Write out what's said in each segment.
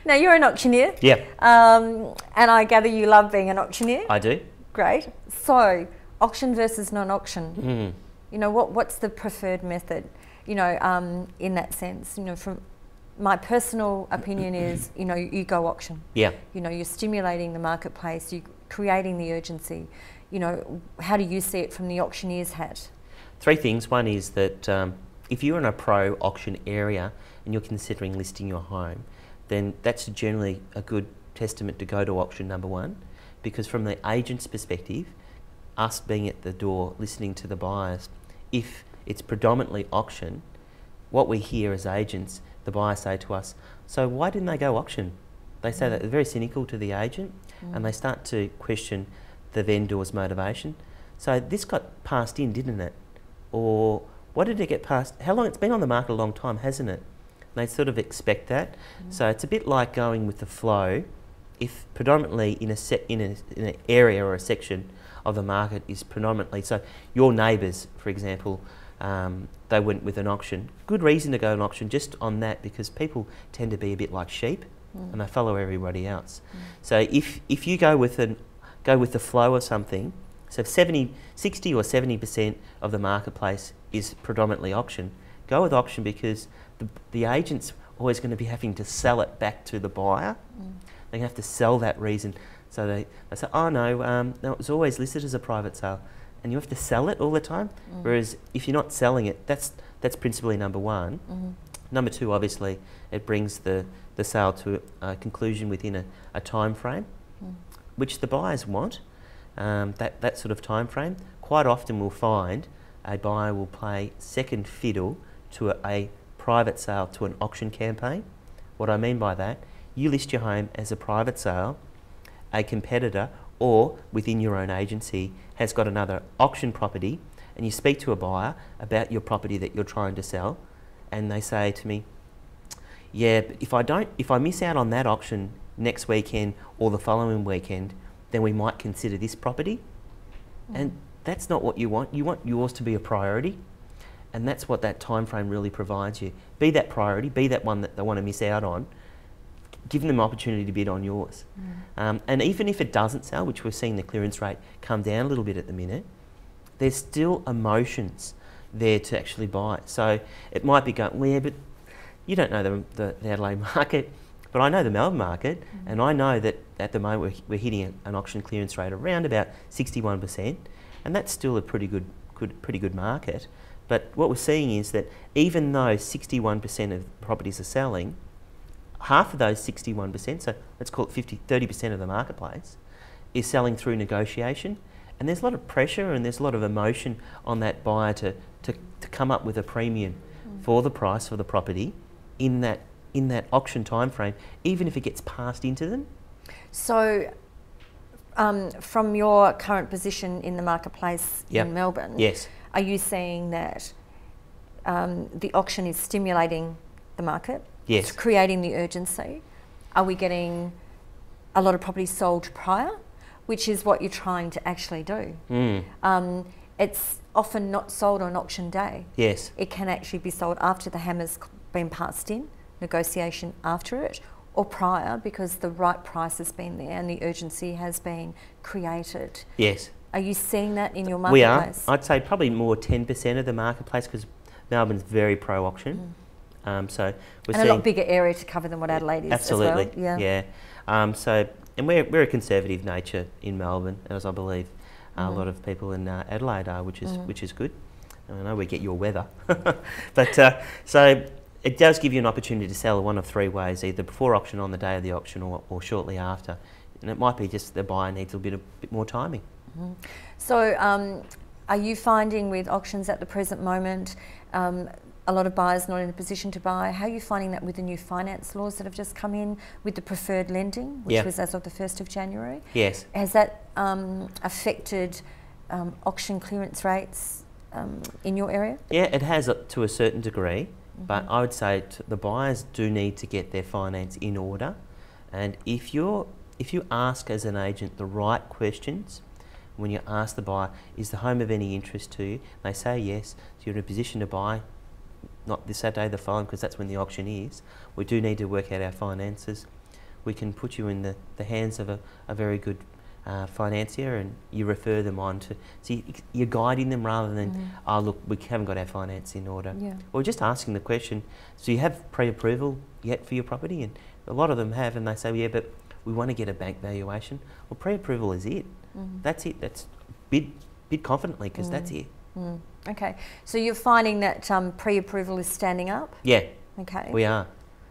Now, you're an auctioneer. Yeah. And I gather you love being an auctioneer. I do. Great. So, auction versus non-auction. Mm. You know, what's the preferred method? You know, in that sense, you know, from my personal opinion is, you know, you go auction. Yeah. You know, you're stimulating the marketplace, you're creating the urgency. You know, how do you see it from the auctioneer's hat? Three things. One is that if you're in a pro auction area and you're considering listing your home, then that's generally a good testament to go to auction, number one, because from the agent's perspective, us being at the door listening to the buyers, if it's predominantly auction, what we hear as agents, the buyers say to us, so why didn't they go auction? They say that they're very cynical to the agent and they start to question the vendor's motivation. So this got passed in, didn't it? Or what did it get passed? How long? It's been on the market a long time, hasn't it? They sort of expect that. So it's a bit like going with the flow. If predominantly in an area or a section of the market is predominantly, so your neighbours, for example, they went with an auction. Good reason to go an auction just on that, because people tend to be a bit like sheep and they follow everybody else. So if you go with the flow of something, so 60 or 70% of the marketplace is predominantly auction, go with auction because the agent's always going to be having to sell it back to the buyer. They have to sell that reason. So they say, oh no, it was always listed as a private sale, and you have to sell it all the time. Whereas if you're not selling it, that's principally number one. Number two, obviously, it brings the sale to a conclusion within a time frame, which the buyers want. That sort of time frame. Quite often we'll find a buyer will play second fiddle to a private sale to an auction campaign. What I mean by that, you list your home as a private sale, a competitor or within your own agency has got another auction property, and you speak to a buyer about your property that you're trying to sell, and they say to me, yeah, but if I miss out on that auction next weekend or the following weekend, then we might consider this property. And that's not what you want. You want yours to be a priority, and that's what that time frame really provides you. Be that priority, be that one that they want to miss out on, give them the opportunity to bid on yours. And even if it doesn't sell, which we're seeing the clearance rate come down a little bit at the minute, there's still emotions there to actually buy. So it might be going, well, yeah, but you don't know the Adelaide market, but I know the Melbourne market, and I know that at the moment we're hitting an auction clearance rate around about 61%, and that's still a pretty good market. But what we're seeing is that even though 61% of properties are selling, half of those 61%, so let's call it 30% of the marketplace, is selling through negotiation. And there's a lot of pressure and there's a lot of emotion on that buyer to come up with a premium for the price of the property in that auction time frame, even if it gets passed into them. So from your current position in the marketplace in Melbourne, yes, are you saying that the auction is stimulating the market? Yes. It's creating the urgency? Are we getting a lot of properties sold prior, which is what you're trying to actually do? It's often not sold on auction day. Yes. It can actually be sold after the hammer's been passed in, negotiation after it, or prior, because the right price has been there and the urgency has been created. Yes. Are you seeing that in your marketplace? We are. I'd say probably more 10% of the marketplace, because Melbourne's very pro-auction. So we're seeing a lot bigger area to cover than what Adelaide is. Absolutely. As well. Yeah. And we're a conservative nature in Melbourne, as I believe a lot of people in Adelaide are, which is good. I know we get your weather, but so it does give you an opportunity to sell one of three ways: either before auction, on the day of the auction, or shortly after. And it might be just the buyer needs a bit more timing. So, are you finding with auctions at the present moment, a lot of buyers not in a position to buy? How are you finding that with the new finance laws that have just come in with the preferred lending, which was as of the 1st of January? Yes. Has that affected auction clearance rates in your area? Yeah, it has to a certain degree, but I would say the buyers do need to get their finance in order. And if you ask as an agent the right questions, when you ask the buyer, is the home of any interest to you? They say yes, so you're in a position to buy, not this Saturday, the following, because that's when the auction is. We do need to work out our finances. we can put you in the hands of a very good financier, and you refer them on to, so you're guiding them rather than, oh look, we haven't got our finance in order. Yeah. Or just asking the question, so you have pre-approval yet for your property? And a lot of them have, and they say, yeah, but we want to get a bank valuation. Well, pre-approval is it. That's it. That's bid confidently, because that's it. Okay, so you're finding that pre-approval is standing up? Yeah. Okay. We are.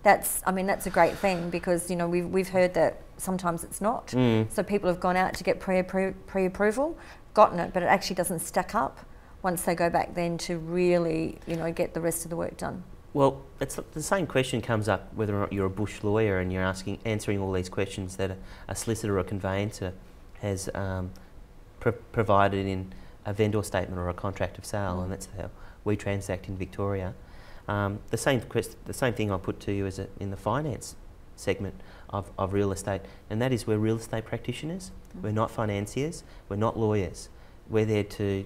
That's a great thing, because you know we've heard that sometimes it's not. So people have gone out to get pre-approval, gotten it, but it actually doesn't stack up once they go back then to really, you know, get the rest of the work done. Well, it's the same question comes up whether or not you're a bush lawyer and you're answering all these questions that a solicitor or a conveyancer has provided in a vendor statement or a contract of sale, and that's how we transact in Victoria. The same thing I'll put to you is in the finance segment of real estate, and that is we're real estate practitioners. We're not financiers, we're not lawyers. We're there to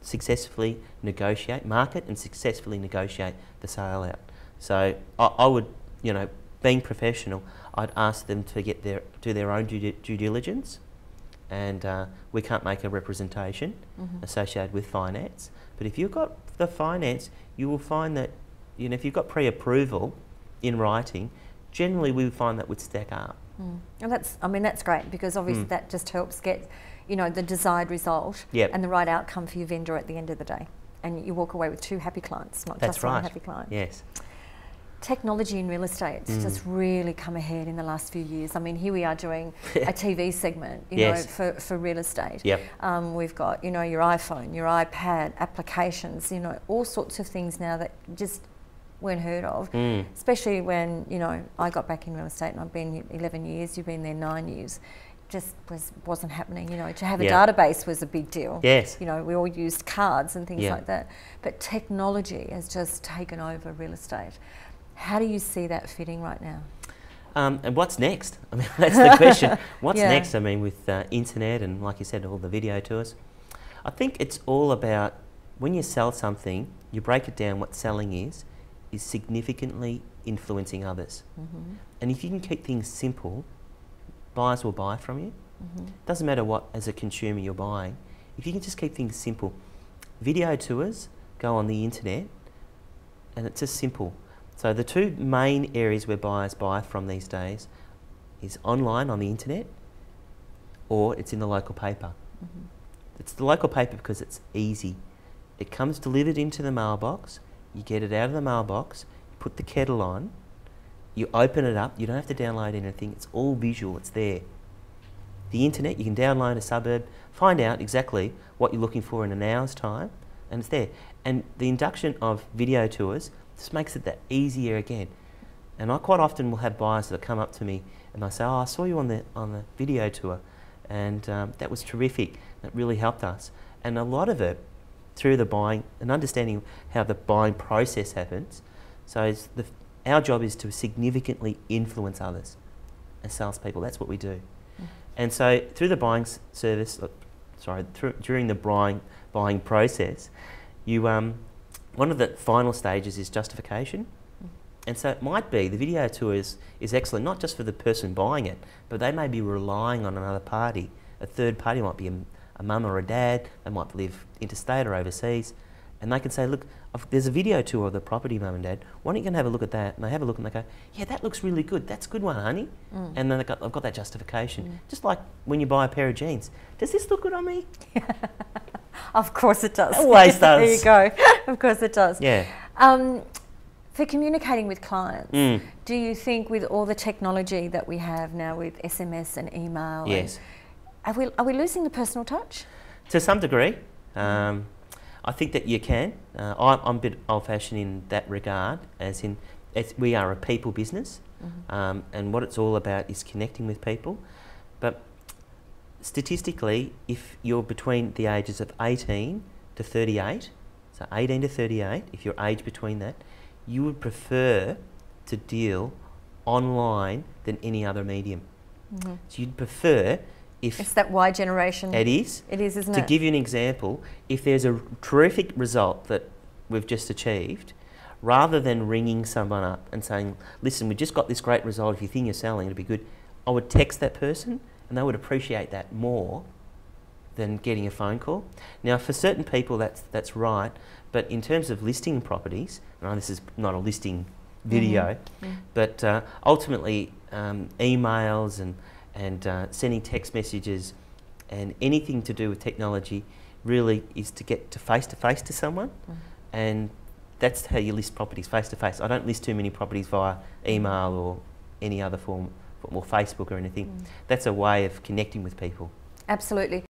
successfully negotiate, market and successfully negotiate the sale out. So I would, you know, being professional, I'd ask them to do their own due diligence, and we can't make a representation associated with finance. But if you've got the finance, you will find that, you know, if you've got pre-approval in writing, generally we would find that would stack up. And that's great, because obviously that just helps get, you know, the desired result and the right outcome for your vendor at the end of the day. And you walk away with 2 happy clients, not just one happy client. Yes. Technology in real estate has just really come ahead in the last few years. I mean, here we are doing a TV segment, you know, for real estate. We've got, you know, your iPhone, your iPad, applications, you know, all sorts of things now that just weren't heard of, especially when, you know, I got back in real estate and I've been here 11 years, you've been there 9 years. Just wasn't happening, you know. To have a database was a big deal. Yes. You know, we all used cards and things like that. But technology has just taken over real estate. How do you see that fitting right now? And what's next? I mean, that's the question. What's next? I mean, with internet and, like you said, all the video tours. I think it's all about, when you sell something, you break it down. What selling is significantly influencing others. And if you can keep things simple, buyers will buy from you. Doesn't matter what, as a consumer, you're buying. If you can just keep things simple. Video tours go on the internet, and it's just simple. So the 2 main areas where buyers buy from these days is online on the internet, or it's in the local paper. It's the local paper because it's easy. It comes delivered into the mailbox, you get it out of the mailbox, put the kettle on, you open it up, you don't have to download anything, it's all visual, it's there. The internet, you can download a suburb, find out exactly what you're looking for in an hour's time, and it's there. And the induction of video tours just makes it that easier again. And I quite often will have buyers that come up to me and they say, oh, I saw you on the video tour, and that was terrific, that really helped us. And a lot of it through the buying and understanding how the buying process happens. So our job is to significantly influence others as salespeople. That's what we do. And so through the buying service, during the buying process, you one of the final stages is justification. And so it might be the video tour is excellent, not just for the person buying it, but they may be relying on another party. A third party might be a mum or a dad, they might live interstate or overseas, and they can say, look, there's a video tour of the property, mum and dad, why don't you go and have a look at that? And they have a look and they go, yeah, that looks really good, that's a good one, honey. And then I've got that justification. Just like when you buy a pair of jeans, does this look good on me? Of course it does. It always does. There you go. Of course it does. Yeah. For communicating with clients, do you think with all the technology that we have now with SMS and email, yes, are we losing the personal touch? To some degree. I think that you can. I'm a bit old-fashioned in that regard, as in we are a people business, and what it's all about is connecting with people. But statistically, if you're between the ages of 18 to 38, so 18 to 38, if you're aged between that, you would prefer to deal online than any other medium. So you'd prefer, if it's that Y generation. It is. It is, isn't it? To give you an example, if there's a terrific result that we've just achieved, rather than ringing someone up and saying, listen, we just got this great result, if you think you're selling, it'll be good, I would text that person and they would appreciate that more than getting a phone call. Now, for certain people, that's right, but in terms of listing properties, and this is not a listing video, but ultimately emails and sending text messages and anything to do with technology really is to get to face to someone, and that's how you list properties, face to face. I don't list too many properties via email or any other form, or Facebook or anything. That's a way of connecting with people. Absolutely.